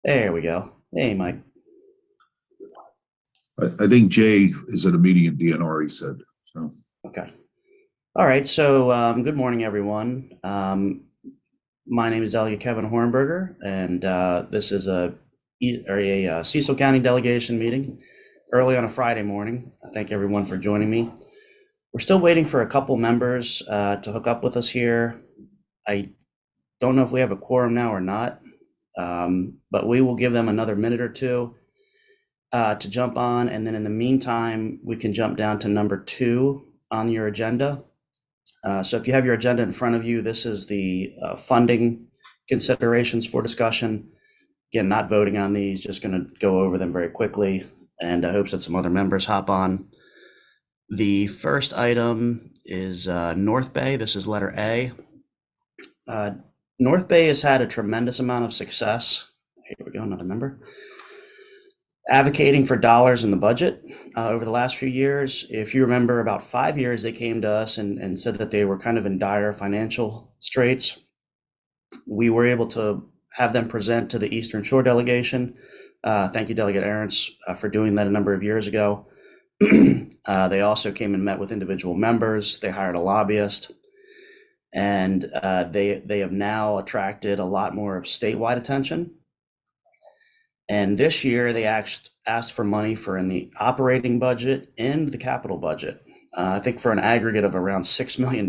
There we go. Hey, Mike. I think Jay is at a meeting in DNR, he said. So Okay. All right. So, good morning, everyone. My name is Delegate Kevin Hornberger, and this is a Cecil County delegation meeting early on a Friday morning. I thank everyone for joining me. We're still waiting for a couple members to hook up with us here. I don't know if we have a quorum now or not, but we will give them another minute or two to jump on. And then in the meantime, we can jump down to number 2 on your agenda. So if you have your agenda in front of you, this is the funding considerations for discussion. Again, not voting on these, just going to go over them very quickly, and I hope that some other members hop on. The first item is North Bay. This is letter A. North Bay has had a tremendous amount of success. Here we go, another member. Advocating for dollars in the budget over the last few years. If you remember, about 5 years, they came to us and said that they were kind of in dire financial straits. We were able to have them present to the Eastern Shore delegation. Thank you, Delegate Ahrens, for doing that a number of years ago. They also came and met with individual members. They hired a lobbyist, and they have now attracted a lot more of statewide attention. And this year, they asked for money for in the operating budget and the capital budget. I think for an aggregate of around $6 million.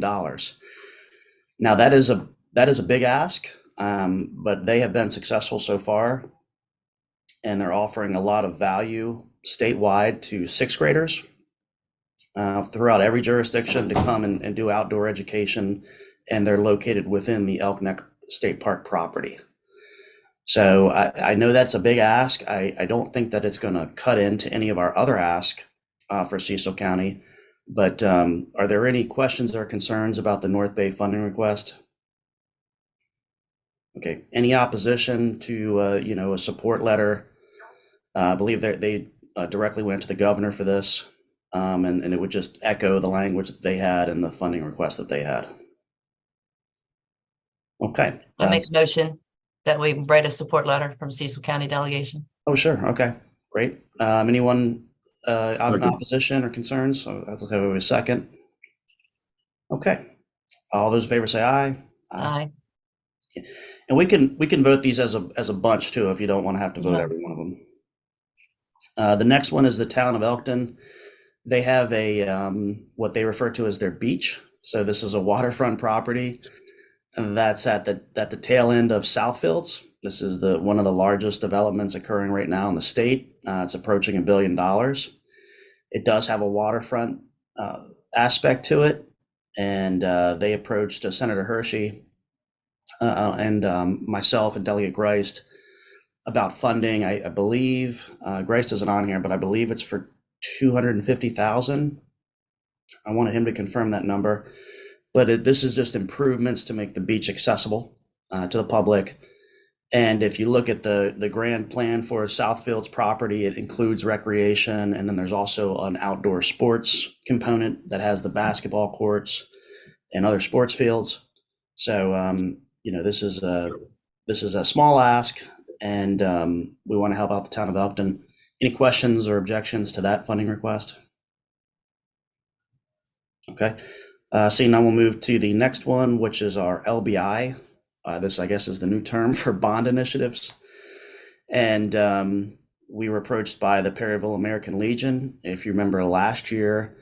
Now that is a big ask, but they have been successful so far, and they're offering a lot of value statewide to sixth graders throughout every jurisdiction to come and do outdoor education, and they're located within the Elkton State Park property. So I know that's a big ask. I don't think that it's going to cut into any of our other asks for Cecil County, but are there any questions or concerns about the North Bay funding request? Okay, any opposition to a support letter? I believe that they directly went to the governor for this, and it would just echo the language that they had and the funding request that they had. Okay. I make a motion that we write a support letter from Cecil County delegation. Oh, sure. Okay, great. Anyone in opposition or concerns? So that's okay. A second. Okay. All those in favor say aye. Aye. And we can vote these as a bunch too, if you don't want to have to vote every one of them. The next one is the town of Elkton. They have a what they refer to as their beach. So this is a waterfront property that's at the tail end of Southfields. This is one of the largest developments occurring right now in the state. It's approaching $1 billion. It does have a waterfront aspect to it, and they approached Senator Hershey and myself and Delegate Greist about funding. I believe Greist isn't on here, but I believe it's for $250,000. I wanted him to confirm that number. But this is just improvements to make the beach accessible to the public. And if you look at the grand plan for Southfield's property, it includes recreation, and then there's also an outdoor sports component that has the basketball courts and other sports fields. So this is a small ask, and we want to help out the town of Elkton. Any questions or objections to that funding request? Okay. Seeing now, we'll move to the next one, which is our LBI. This, I guess, is the new term for bond initiatives. And we were approached by the Perryville American Legion. If you remember last year,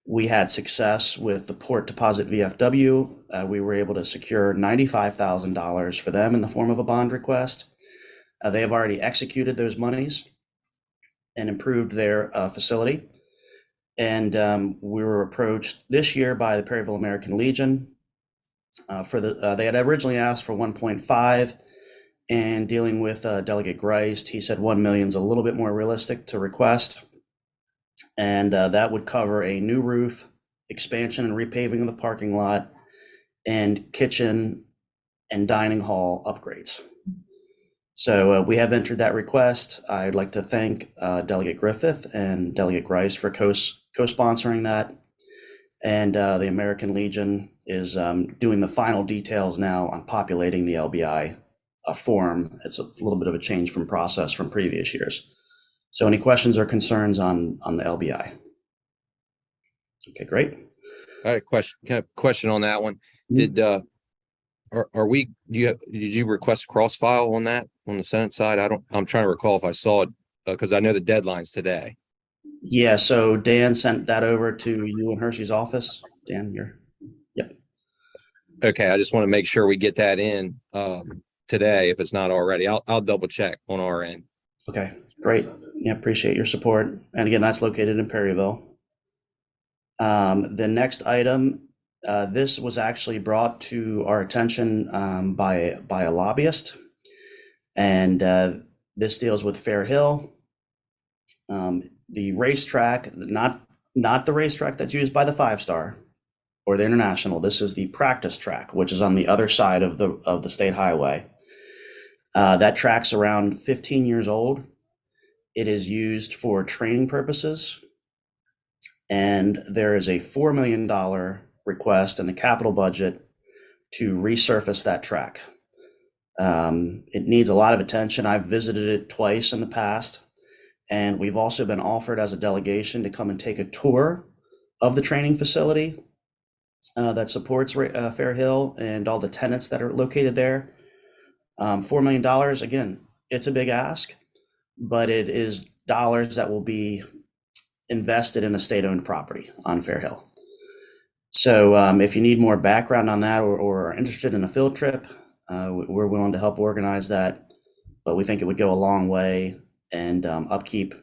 we had success with the Port Deposit VFW. We were able to secure $95,000 for them in the form of a bond request. They have already executed those monies and improved their facility. And we were approached this year by the Perryville American Legion they had originally asked for 1.5, and dealing with Delegate Greist, he said 1 million is a little bit more realistic to request. And that would cover a new roof, expansion and repaving of the parking lot, and kitchen and dining hall upgrades. So we have entered that request. I'd like to thank Delegate Griffith and Delegate Greist for co-sponsoring that. And the American Legion is doing the final details now on populating the LBI form. It's a little bit of a change from process from previous years. So any questions or concerns on the LBI? Okay, great. I had a question on that one. Mhm. Did did you request cross file on that on the Senate side? I'm trying to recall if I saw it because I know the deadline's today. Yeah, so Dan sent that over to you and Hershey's office. Dan, yep. Okay, I just want to make sure we get that in today if it's not already. I'll double check on our end. Okay, great. Yeah, appreciate your support. And again, that's located in Perryville. The next item, this was actually brought to our attention by a lobbyist, and this deals with Fair Hill, the racetrack, not the racetrack that's used by the 5-star or the International. This is the practice track, which is on the other side of the state highway. That track's around 15 years old. It is used for training purposes, and there is a $4 million request in the capital budget to resurface that track. It needs a lot of attention. I've visited it twice in the past, and we've also been offered as a delegation to come and take a tour of the training facility that supports Fair Hill and all the tenants that are located there. $4 million, again, it's a big ask, but it is dollars that will be invested in a state-owned property on Fair Hill. So if you need more background on that or are interested in a field trip, we're willing to help organize that, but we think it would go a long way and upkeep.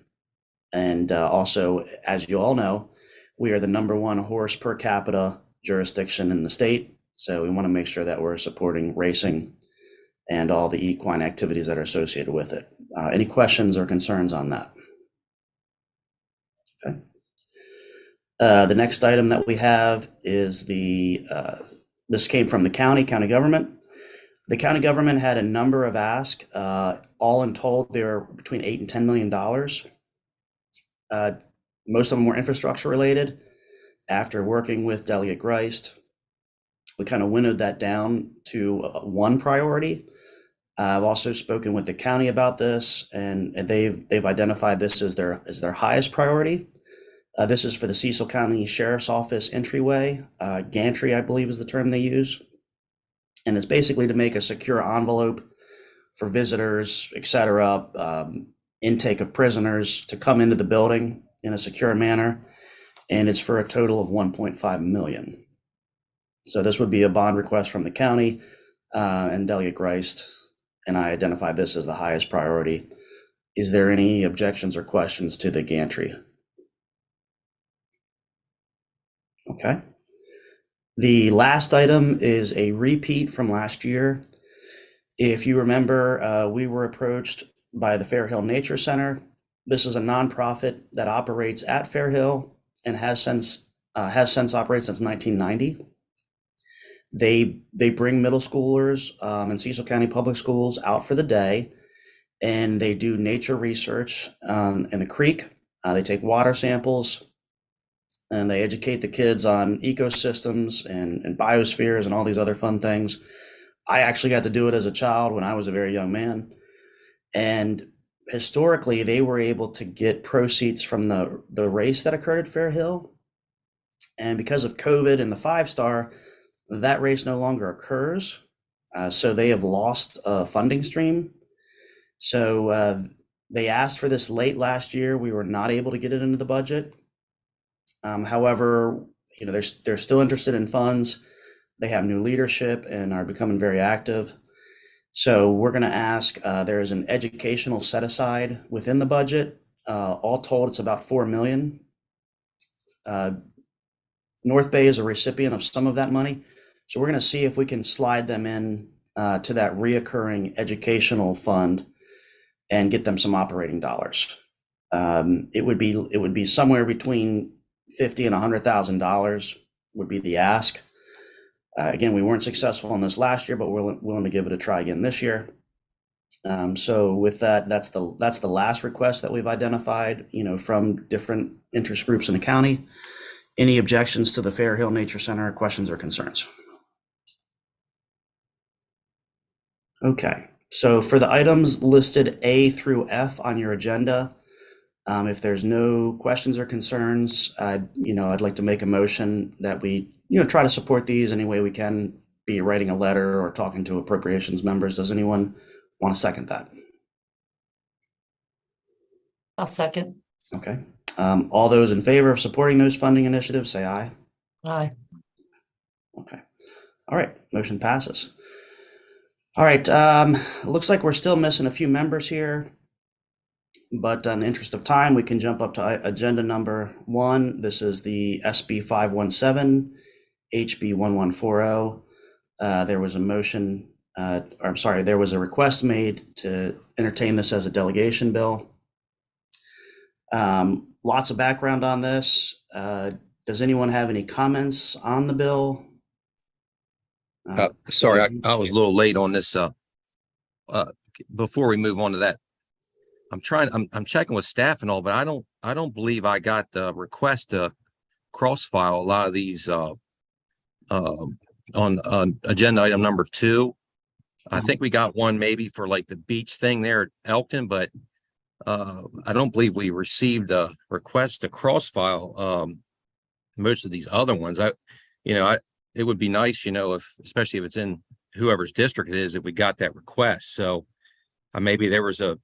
And also, as you all know, we are the #1 horse per capita jurisdiction in the state. So we want to make sure that we're supporting racing and all the equine activities that are associated with it. Any questions or concerns on that? Okay. The next item that we have is this came from the county government. The county government had a number of asks, all in total, they're between $8 and $10 million. Most of them were infrastructure related. After working with Delegate Greist, we kind of winnowed that down to one priority. I've also spoken with the county about this, and they've identified this as their highest priority. This is for the Cecil County Sheriff's Office entryway. Gantry, I believe, is the term they use. And it's basically to make a secure envelope for visitors, et cetera, intake of prisoners to come into the building in a secure manner. And it's for a total of $1.5 million. So this would be a bond request from the county, and Delegate Greist and I identified this as the highest priority. Is there any objections or questions to the gantry? Okay. The last item is a repeat from last year. If you remember, we were approached by the Fair Hill Nature Center. This is a nonprofit that operates at Fair Hill and has since operated since 1990. They bring middle schoolers in Cecil County Public Schools out for the day, and they do nature research in the creek. They take water samples, and they educate the kids on ecosystems and biospheres and all these other fun things. I actually got to do it as a child when I was a very young man. And historically, they were able to get proceeds from the race that occurred at Fair Hill. And because of COVID and the 5-star, that race no longer occurs. So they have lost a funding stream. So they asked for this late last year. We were not able to get it into the budget. However, they're still interested in funds. They have new leadership and are becoming very active. So we're going to ask, there is an educational set aside within the budget. All told, it's about $4 million. North Bay is a recipient of some of that money. So we're going to see if we can slide them in to that reoccurring educational fund and get them some operating dollars. It would be somewhere between $50,000 and $100,000 would be the ask. Again, we weren't successful in this last year, but we're willing to give it a try again this year. So with that, that's the last request that we've identified, from different interest groups in the county. Any objections to the Fair Hill Nature Center, questions or concerns? Okay. So for the items listed A through F on your agenda, if there's no questions or concerns, I'd like to make a motion that we, try to support these any way we can, be writing a letter or talking to appropriations members. Does anyone want to second that? I'll second. Okay. All those in favor of supporting those funding initiatives, say aye. Aye. Okay. All right. Motion passes. All right. Looks like we're still missing a few members here, but in the interest of time, we can jump up to agenda number 1. This is the SB 517, HB 1140. There was a motion, there was a request made to entertain this as a delegation bill. Lots of background on this. Does anyone have any comments on the bill? Sorry, I was a little late on this. Before we move on to that, I'm checking with staff and all, but I don't believe I got the request to cross-file a lot of these on agenda item number 2. I think we got one maybe for like the beach thing there at Elkton, but I don't believe we received a request to cross-file most of these other ones. It would be nice, if, especially if it's in whoever's district it is, if we got that request. So maybe there was a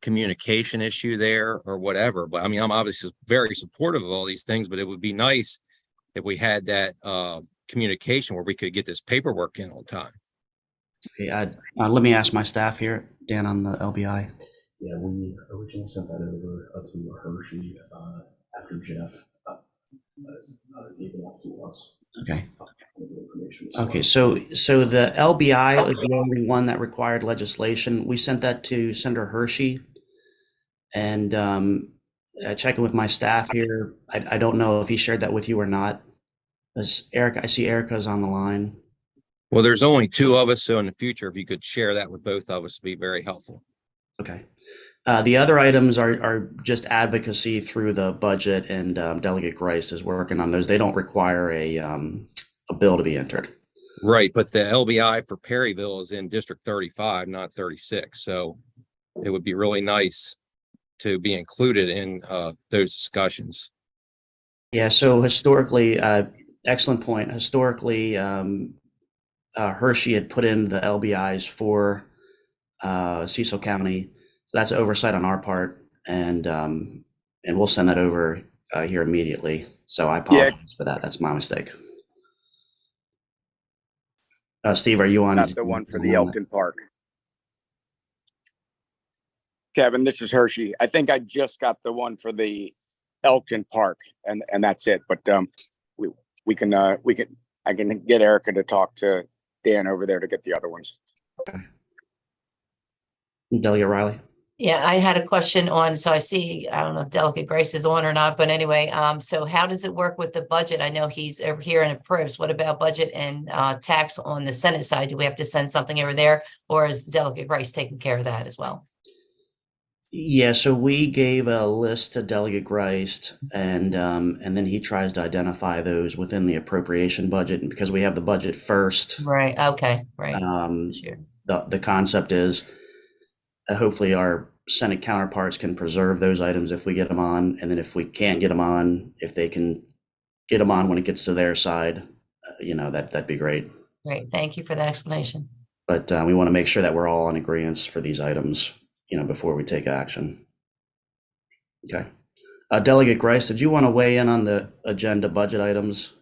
communication issue there or whatever, but I'm obviously very supportive of all these things, but it would be nice if we had that communication where we could get this paperwork in on time. Okay, let me ask my staff here, Dan, on the LBI. Yeah, we originally sent that over to Hershey after Jeff gave it off to us. Okay. Information. Okay, so the LBI is the only one that required legislation. We sent that to Senator Hershey, and checking with my staff here, I don't know if he shared that with you or not. Eric, I see Erica's on the line. Well, there's only 2 of us, so in the future, if you could share that with both of us, it'd be very helpful. Okay. The other items are just advocacy through the budget, and Delegate Grice is working on those. They don't require a bill to be entered. Right, but the LBI for Perryville is in District 35, not 36. So it would be really nice to be included in those discussions. Yeah, so historically, excellent point. Historically, Hershey had put in the LBIs for Cecil County. So that's oversight on our part, and we'll send that over here immediately. So I apologize for that. That's my mistake. Steve, are you on? Not the one for the Elkton Park. Kevin, this is Hershey. I think I just got the one for the Elkton Park, and that's it. But I can get Erica to talk to Dan over there to get the other ones. Okay. Delegate Riley. Yeah, I had a question on, so I see, I don't know if Delegate Grace is on or not, but anyway, so how does it work with the budget? I know he's over here and approves. What about budget and tax on the Senate side? Do we have to send something over there, or is Delegate Grace taking care of that as well? Yeah, so we gave a list to Delegate Grice, and then he tries to identify those within the appropriation budget. And because we have the budget first, Right. Okay. Right. Sure. The concept is hopefully our Senate counterparts can preserve those items if we get them on, and then if we can't get them on, if they can get them on when it gets to their side, that'd be great. Great. Thank you for the explanation. But we want to make sure that we're all in agreement for these items, before we take action. Okay. Delegate Grice, did you want to weigh in on the agenda budget items?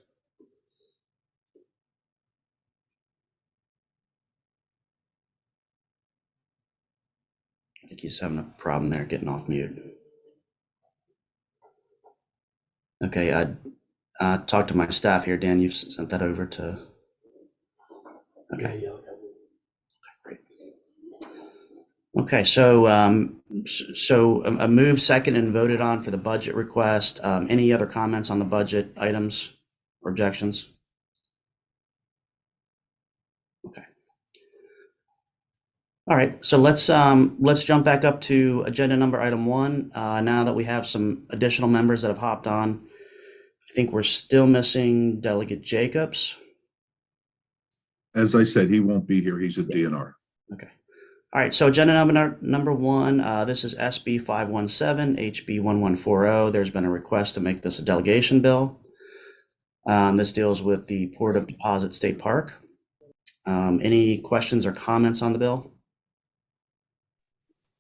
I think he's having a problem there getting off mute. Okay, I talked to my staff here. Dan, you've sent that over to. Okay. Yeah. Great. Okay, so a move second and voted on for the budget request. Any other comments on the budget items or objections? Okay. All right, so let's jump back up to agenda number item 1. Now that we have some additional members that have hopped on, I think we're still missing Delegate Jacobs. As I said, he won't be here. He's a DNR. Okay. All right, so agenda number one, this is SB 517, HB 1140. There's been a request to make this a delegation bill. This deals with the Port of Deposit State Park. Any questions or comments on the bill?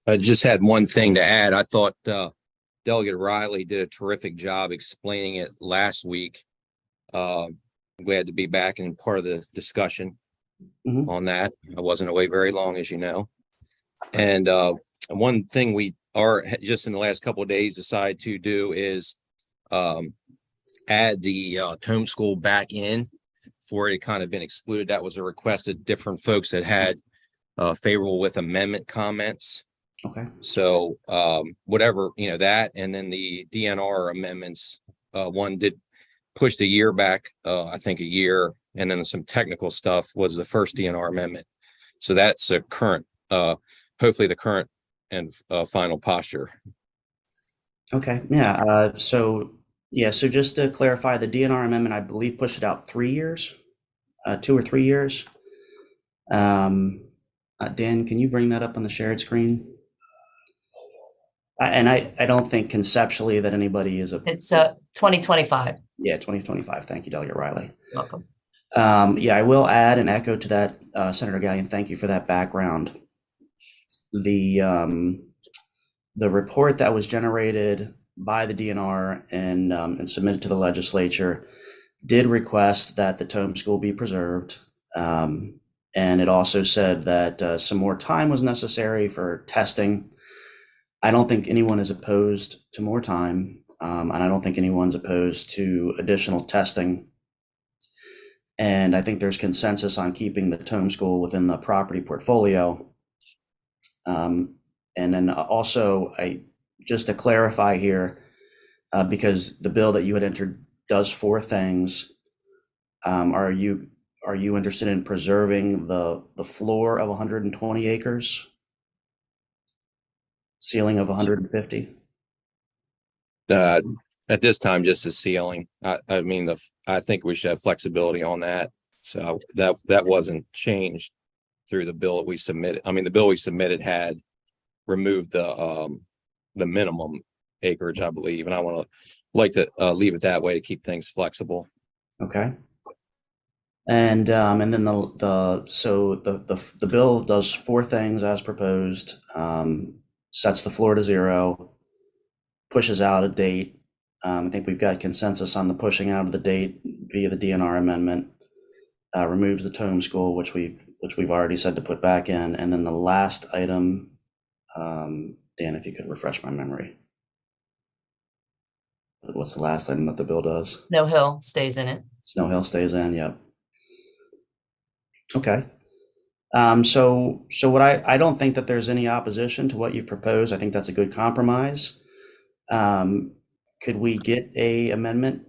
I just had one thing to add. I thought Delegate Riley did a terrific job explaining it last week. I'm glad to be back and part of the discussion on that. I wasn't away very long, as you know. And one thing we are just in the last couple of days decided to do is add the Tome School back in for it kind of been excluded. That was a request of different folks that had favorable with amendment comments. Okay. So whatever, that, and then the DNR amendments, one did push the year back, I think a year, and then some technical stuff was the first DNR amendment. So that's a current, hopefully the current and final posture. Okay, yeah, so just to clarify, the DNR amendment, I believe, pushed it out 3 years, 2 or 3 years. Dan, can you bring that up on the shared screen? I don't think conceptually that anybody is It's 2025. Yeah, 2025. Thank you, Delegate Riley. Welcome. I will add an echo to that, Senator Gallion. Thank you for that background. The report that was generated by the DNR and submitted to the legislature did request that the Tome School be preserved. And it also said that some more time was necessary for testing. I don't think anyone is opposed to more time, and I don't think anyone's opposed to additional testing. And I think there's consensus on keeping the Tome School within the property portfolio. And then also, just to clarify here, because the bill that you had entered does 4 things, are you interested in preserving the floor of 120 acres? Ceiling of 150? At this time, just a ceiling. I mean, I think we should have flexibility on that. So that wasn't changed through the bill that we submitted. I mean, the bill we submitted had removed the minimum acreage, I believe, and I want to leave it that way to keep things flexible. Okay. And then the bill does 4 things as proposed. Sets the floor to 0, pushes out a date. I think we've got consensus on the pushing out of the date via the DNR amendment. Removes the Tome School, which we've already said to put back in, and then the last item, Dan, if you could refresh my memory. What's the last item that the bill does? Snow Hill stays in it. Snow Hill stays in. Yep. Okay. So what I don't think that there's any opposition to what you've proposed. I think that's a good compromise. Could we get a amendment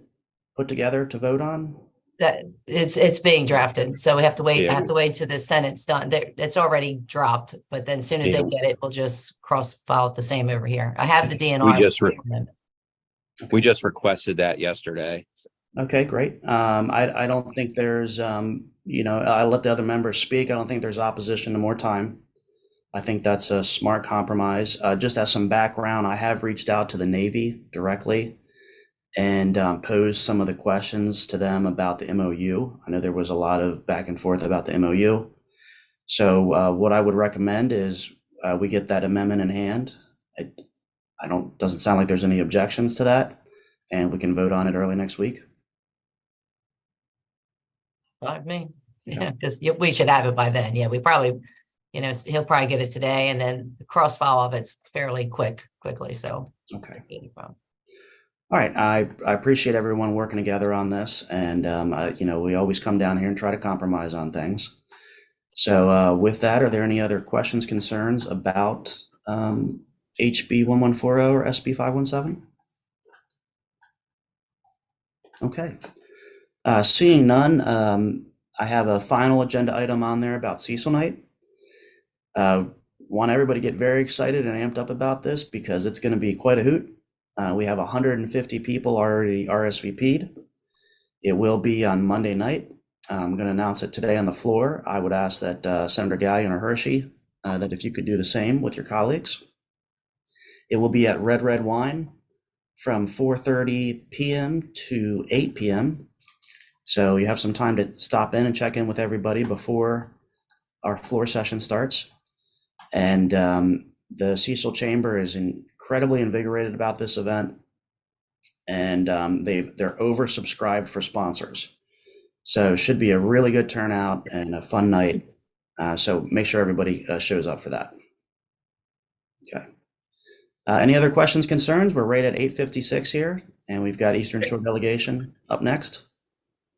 put together to vote on? That it's being drafted, so we have to wait. Yeah. I have to wait till the Senate's done. It's already dropped, but then as soon as they get it, we'll just cross file it the same over here. I have the DNR. We just requested that yesterday. Okay, great. I don't think there's, I let the other members speak. I don't think there's opposition to more time. I think that's a smart compromise. Just as some background, I have reached out to the Navy directly and posed some of the questions to them about the MOU. I know there was a lot of back and forth about the MOU. So what I would recommend is we get that amendment in hand. Doesn't sound like there's any objections to that, and we can vote on it early next week. Me, yeah, because we should have it by then. Yeah, we probably, he'll probably get it today, and then the cross file of it's fairly quickly. So okay. All right, I appreciate everyone working together on this, and we always come down here and try to compromise on things. So with that, are there any other questions, concerns about HB 1140 or SB 517? Okay. Seeing none, I have a final agenda item on there about Cecil night. Want everybody to get very excited and amped up about this because it's going to be quite a hoot. We have 150 people already RSVP'd. It will be on Monday night. I'm going to announce it today on the floor. I would ask that Senator Gallion or Hershey that if you could do the same with your colleagues. It will be at Red Wine from 4:30 p.m. to 8 p.m. So you have some time to stop in and check in with everybody before our floor session starts. And the Cecil Chamber is incredibly invigorated about this event, and they're oversubscribed for sponsors. So it should be a really good turnout and a fun night. So make sure everybody shows up for that. Okay. Any other questions, concerns? We're right at 8:56 here, and we've got Eastern Shore delegation up next.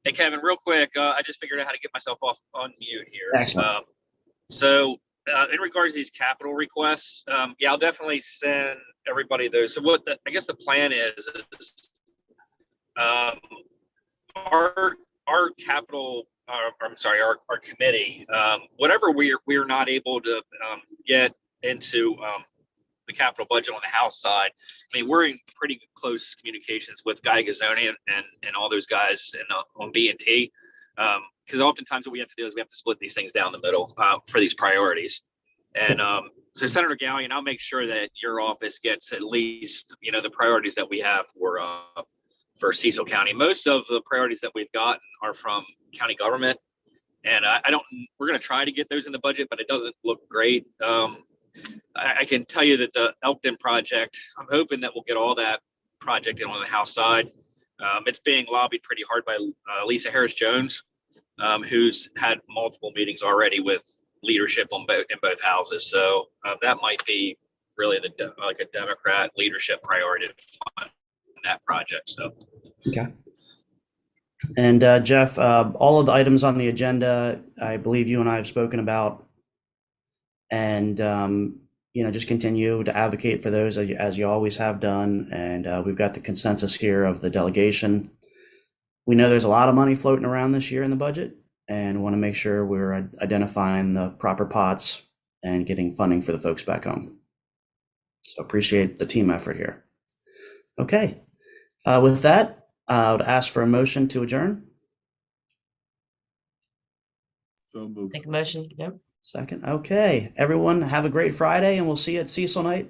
Hey, Kevin, real quick, I just figured out how to get myself off on mute here. Excellent. In regards to these capital requests, yeah, I'll definitely send everybody those. So I guess the plan is our capital, our committee, whatever we're not able to get into the capital budget on the House side. I mean, we're in pretty close communications with Guy Gazzoni and all those guys on B&T. Because oftentimes what we have to do is we have to split these things down the middle for these priorities. And so Senator Gallion, I'll make sure that your office gets at least, the priorities that we have for Cecil County. Most of the priorities that we've gotten are from county government. And we're going to try to get those in the budget, but it doesn't look great. I can tell you that the Elkton project, I'm hoping that we'll get all that project in on the House side. It's being lobbied pretty hard by Lisa Harris Jones, who's had multiple meetings already with leadership in both houses. So that might be really like a Democrat leadership priority to fund that project. So Okay. And Jeff, all of the items on the agenda, I believe you and I have spoken about, and just continue to advocate for those as you always have done. And we've got the consensus here of the delegation. We know there's a lot of money floating around this year in the budget, and want to make sure we're identifying the proper pots and getting funding for the folks back home. So appreciate the team effort here. Okay. With that, I would ask for a motion to adjourn. So moved. Make a motion. Yep. Second. Okay. Everyone have a great Friday, and we'll see you at Cecil night